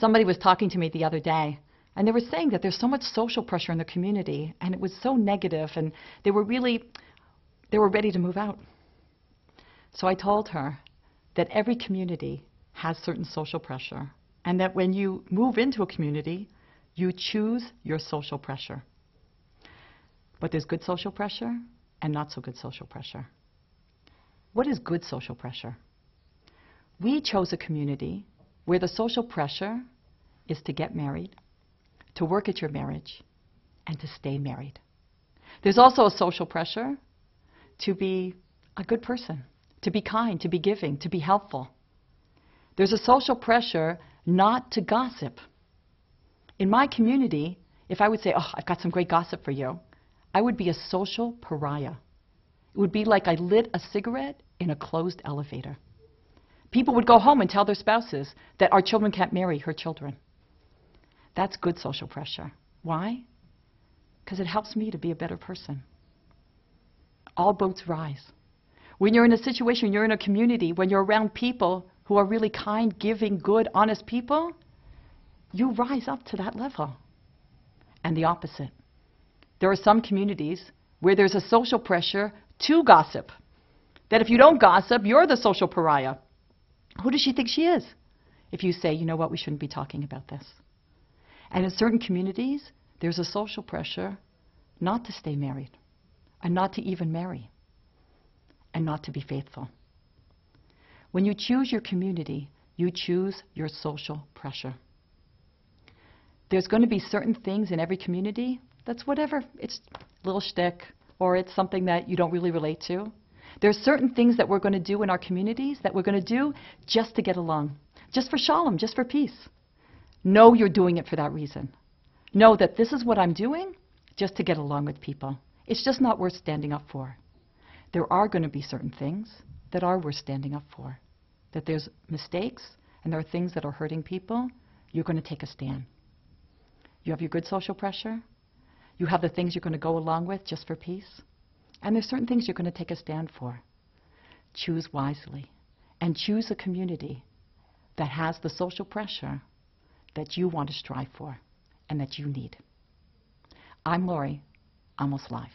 Somebody was talking to me the other day, and they were saying that there's so much social pressure in the community, and it was so negative, and they were ready to move out. So I told her that every community has certain social pressure, and that when you move into a community, you choose your social pressure. But there's good social pressure and not so good social pressure. What is good social pressure? We chose a community where the social pressure is to get married, to work at your marriage, and to stay married. There's also a social pressure to be a good person, to be kind, to be giving, to be helpful. There's a social pressure not to gossip. In my community, if I would say, oh, I've got some great gossip for you, I would be a social pariah. It would be like I lit a cigarette in a closed elevator. People would go home and tell their spouses that our children can't marry her children. That's good social pressure. Why? Because it helps me to be a better person. All boats rise. When you're in a situation, you're in a community, when you're around people who are really kind, giving, good, honest people, you rise up to that level. And the opposite. There are some communities where there's a social pressure to gossip. That if you don't gossip, you're the social pariah. Who does she think she is? If you say, you know what, we shouldn't be talking about this. And in certain communities, there's a social pressure not to stay married, and not to even marry, and not to be faithful. When you choose your community, you choose your social pressure. There's going to be certain things in every community that's whatever. It's a little shtick, or it's something that you don't really relate to. There's certain things that we're going to do in our communities that we're going to do just to get along, just for shalom, just for peace. Know you're doing it for that reason. Know that this is what I'm doing just to get along with people. It's just not worth standing up for. There are going to be certain things that are worth standing up for. That there's mistakes and there are things that are hurting people. You're going to take a stand. You have your good social pressure. You have the things you're going to go along with just for peace. And there's certain things you're going to take a stand for. Choose wisely. And choose a community that has the social pressure that you want to strive for and that you need. I'm Lori, Almost Live.